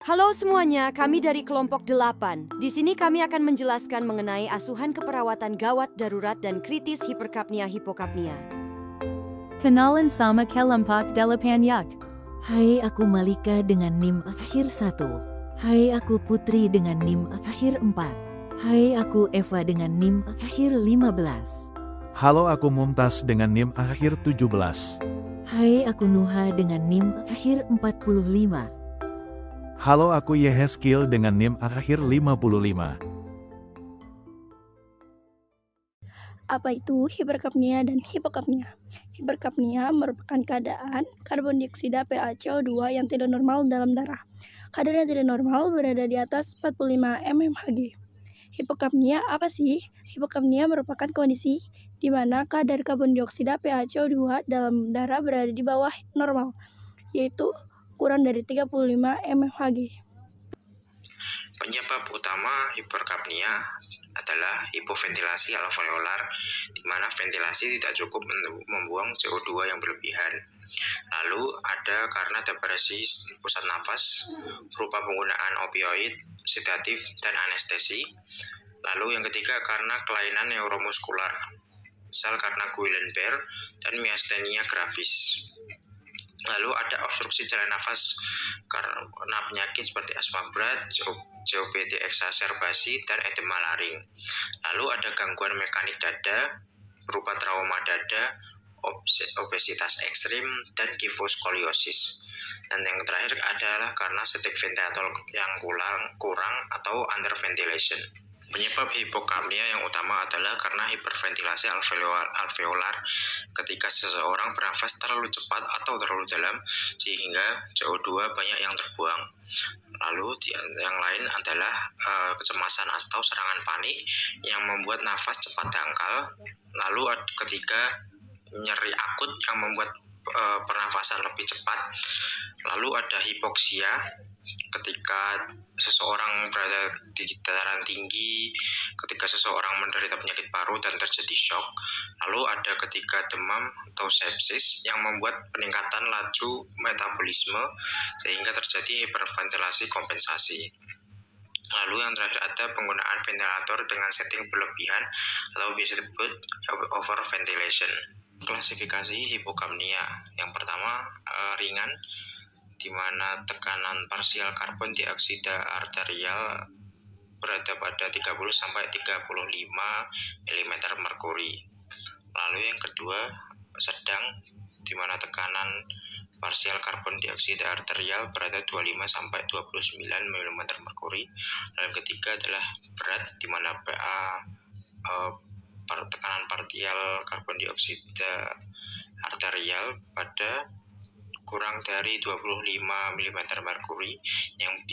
Halo semuanya, kami dari kelompok 8. Di sini kami akan menjelaskan mengenai asuhan keperawatan gawat darurat dan kritis hiperkapnia hipokapnia. Kenalan sama kelompok 8 yak. Hai, aku Malika dengan NIM akhir 1. Hai, aku Putri dengan NIM akhir 4. Hai, aku Eva dengan NIM akhir 15. Halo, aku Mumtaz dengan NIM akhir 17. Hai, aku Nuha dengan NIM akhir 45. Halo, aku Yeheskil dengan NIM akhir 55. Apa itu hiperkapnia dan hipokapnia? Hiperkapnia merupakan keadaan karbon dioksida PaCO2 yang tidak normal dalam darah. Kadar yang tidak normal berada di atas 45 mmHg. Hipokapnia apa sih? Hipokapnia merupakan kondisi di mana kadar karbon dioksida PaCO2 dalam darah berada di bawah normal, yaitu kurang dari 35 mmHg. Penyebab utama hiperkapnia adalah hipoventilasi alveolar, di mana ventilasi tidak cukup membuang CO2 yang berlebihan. Lalu ada karena depresi pusat nafas berupa penggunaan opioid, sedatif, dan anestesi. Lalu yang ketiga karena kelainan neuromuskular, misal karena Guillain-Barré dan myasthenia gravis. Lalu ada obstruksi jalan nafas karena penyakit seperti asma berat, COPD eksaserbasi, dan edema laring. Lalu ada gangguan mekanik dada berupa trauma dada, obesitas ekstrim, dan kifoskoliosis. Dan yang terakhir adalah karena setik ventilator yang kurang atau underventilation. Penyebab hipokapnia yang utama adalah karena hiperventilasi alveolar ketika seseorang bernafas terlalu cepat atau terlalu dalam sehingga CO2 banyak yang terbuang. Lalu yang lain adalah kecemasan atau serangan panik yang membuat nafas cepat dangkal. Lalu ketika nyeri akut yang membuat pernafasan lebih cepat. Lalu ada hipoksia ketika seseorang berada di dataran tinggi, ketika seseorang menderita penyakit paru dan terjadi shock. Lalu ada ketika demam atau sepsis yang membuat peningkatan laju metabolisme sehingga terjadi hiperventilasi kompensasi. Lalu yang terakhir ada penggunaan ventilator dengan setting berlebihan atau biasa disebut overventilation. Klasifikasi hipokapnia yang pertama ringan, di mana tekanan parsial karbon dioksida arterial berada pada 30 sampai 35 mm merkuri. Lalu yang kedua sedang, di mana tekanan parsial karbon dioksida arterial berada 25 sampai 29 mm merkuri. Lalu yang ketiga adalah berat, di mana tekanan parsial karbon dioksida arterial pada kurang dari 25 mm merkuri yang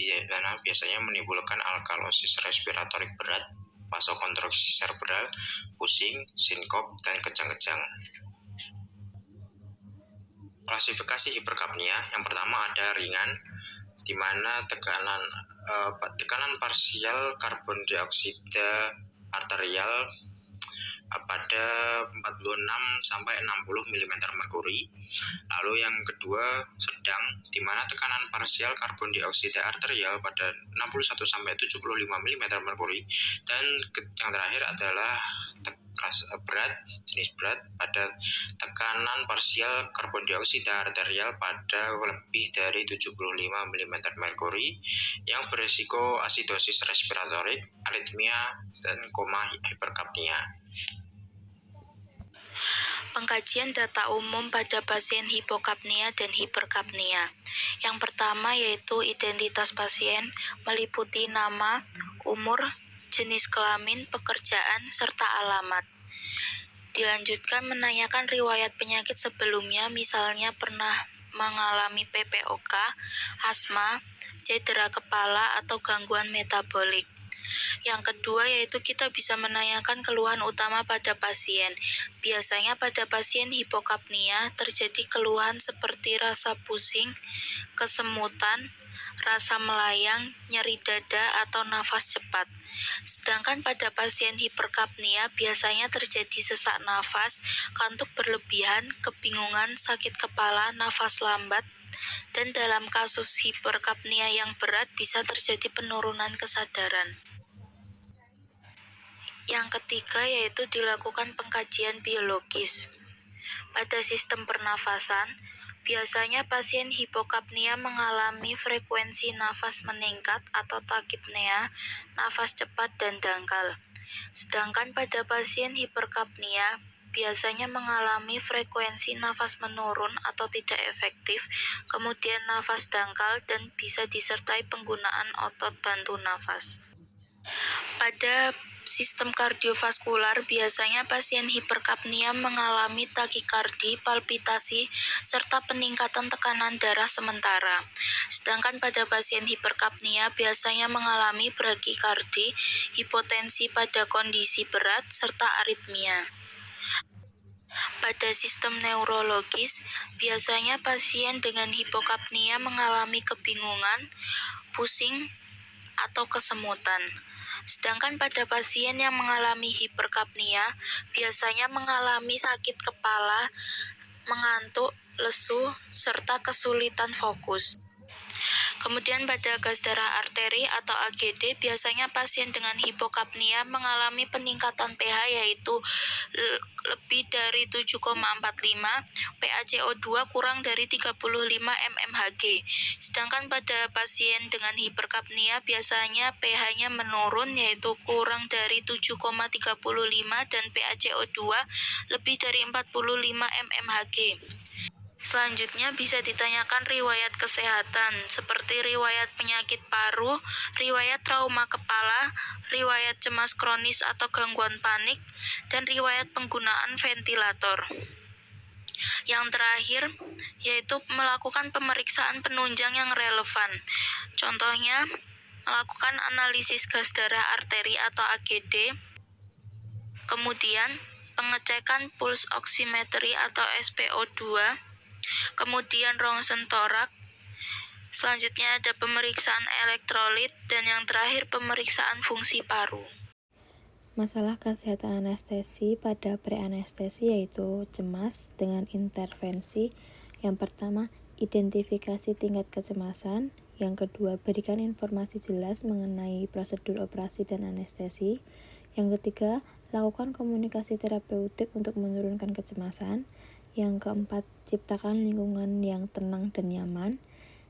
biasanya menimbulkan alkalosis respiratorik berat, vasokonstriksi serebral, pusing, sinkop, dan kejang-kejang. Klasifikasi hiperkapnia yang pertama ada ringan, di mana tekanan parsial karbon dioksida arterial pada 46 sampai 60 mm merkuri. Lalu yang kedua sedang, di mana tekanan parsial karbon dioksida arterial pada 61 sampai 75 mm merkuri. Dan yang terakhir adalah jenis berat pada tekanan parsial karbon dioksida arterial pada lebih dari 75 mm merkuri yang berisiko asidosis respiratorik, aritmia, dan koma hiperkapnia. Pengkajian data umum pada pasien hipokapnia dan hiperkapnia. Yang pertama yaitu identitas pasien meliputi nama, umur, jenis kelamin, pekerjaan, serta alamat. Dilanjutkan menanyakan riwayat penyakit sebelumnya, misalnya pernah mengalami PPOK, asma, cedera kepala, atau gangguan metabolik. Yang kedua yaitu kita bisa menanyakan keluhan utama pada pasien. Biasanya pada pasien hipokapnia terjadi keluhan seperti rasa pusing, kesemutan, rasa melayang, nyeri dada, atau nafas cepat. Sedangkan pada pasien hiperkapnia biasanya terjadi sesak nafas, kantuk berlebihan, kebingungan, sakit kepala, nafas lambat, Dan dalam kasus hiperkapnia yang berat bisa terjadi penurunan kesadaran. Yang ketiga yaitu dilakukan pengkajian biologis. Pada sistem pernafasan, biasanya pasien hipokapnia mengalami frekuensi nafas meningkat atau tachypnea, nafas cepat dan dangkal. Sedangkan pada pasien hiperkapnia, biasanya mengalami frekuensi nafas menurun atau tidak efektif, kemudian nafas dangkal dan bisa disertai penggunaan otot bantu nafas. Pada sistem kardiovaskular, biasanya pasien hiperkapnia mengalami takikardi, palpitasi, serta peningkatan tekanan darah sementara. Sedangkan pada pasien hiperkapnia biasanya mengalami brakikardi, hipotensi pada kondisi berat, serta aritmia. Pada sistem neurologis, biasanya pasien dengan hipokapnia mengalami kebingungan, pusing, atau kesemutan. Sedangkan pada pasien yang mengalami hiperkapnia, biasanya mengalami sakit kepala, mengantuk, lesu, serta kesulitan fokus. Kemudian pada gas darah arteri atau AGD, biasanya pasien dengan hipokapnia mengalami peningkatan pH yaitu lebih dari 7,45, PaCO2 kurang dari 35 mmHg. Sedangkan pada pasien dengan hiperkapnia biasanya pH-nya menurun yaitu kurang dari 7,35 dan PaCO2 lebih dari 45 mmHg. Selanjutnya bisa ditanyakan riwayat kesehatan seperti riwayat penyakit paru, riwayat trauma kepala, riwayat cemas kronis atau gangguan panik, dan riwayat penggunaan ventilator. Yang terakhir yaitu melakukan pemeriksaan penunjang yang relevan. Contohnya melakukan analisis gas darah arteri atau AGD, kemudian pengecekan pulse oximetry atau SpO2, kemudian rongsen torak, selanjutnya ada pemeriksaan elektrolit, dan yang terakhir pemeriksaan fungsi paru. Masalah kesehatan anestesi pada pre-anestesi yaitu cemas dengan intervensi. Yang pertama, identifikasi tingkat kecemasan. Yang kedua, berikan informasi jelas mengenai prosedur operasi dan anestesi. Yang ketiga, lakukan komunikasi terapeutik untuk menurunkan kecemasan. Yang keempat, ciptakan lingkungan yang tenang dan nyaman.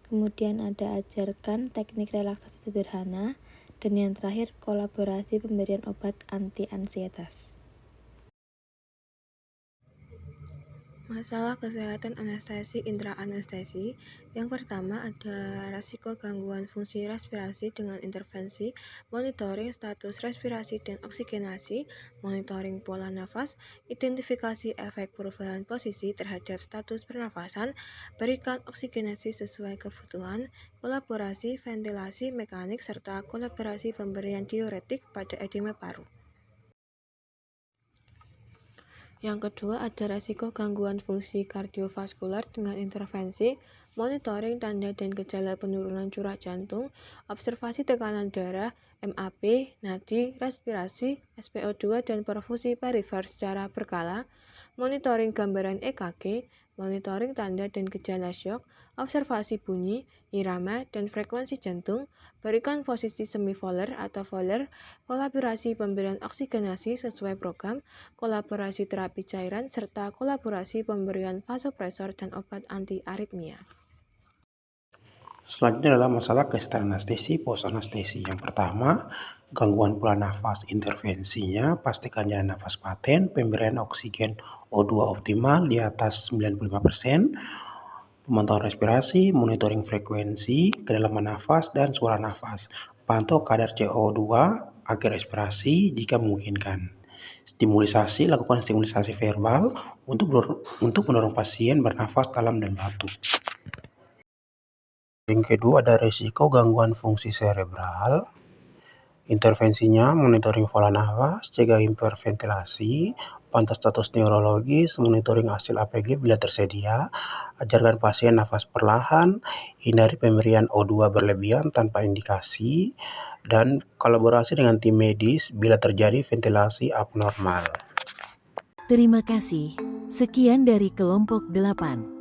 Kemudian ada ajarkan teknik relaksasi sederhana. Dan yang terakhir, kolaborasi pemberian obat anti-ansietas. Masalah kesehatan anestesi intra-anestesi. Yang pertama ada risiko gangguan fungsi respirasi dengan intervensi, monitoring status respirasi dan oksigenasi, monitoring pola nafas, identifikasi efek perubahan posisi terhadap status pernafasan, berikan oksigenasi sesuai kebutuhan, kolaborasi ventilasi mekanik, serta kolaborasi pemberian diuretik pada edema paru. Yang kedua ada resiko gangguan fungsi kardiovaskular dengan intervensi, monitoring tanda dan gejala penurunan curah jantung, observasi tekanan darah, MAP, nadi, respirasi, SpO2 dan perfusi perifer secara berkala, monitoring gambaran EKG, monitoring tanda dan gejala syok, observasi bunyi, irama, dan frekuensi jantung, berikan posisi semi-Fowler atau Fowler, kolaborasi pemberian oksigenasi sesuai program, kolaborasi terapi cairan, serta kolaborasi pemberian vasopresor dan obat anti-aritmia. Selanjutnya adalah masalah kesehatan anestesi post-anestesi. Yang pertama, gangguan pola nafas. Intervensinya, pastikan jalan nafas paten, pemberian oksigen O2 optimal di atas 95%, pemantauan respirasi, monitoring frekuensi, kedalaman nafas, dan suara nafas. Pantau kadar CO2 akhir respirasi jika memungkinkan. Stimulisasi, lakukan stimulisasi verbal untuk mendorong pasien bernafas dalam dan batuk. Yang kedua ada risiko gangguan fungsi serebral. Intervensinya monitoring pola nafas, cegah hiperventilasi, pantau status neurologis, monitoring hasil APG bila tersedia, ajarkan pasien nafas perlahan, hindari pemberian O2 berlebihan tanpa indikasi, dan kolaborasi dengan tim medis bila terjadi ventilasi abnormal. Terima kasih. Sekian dari kelompok 8.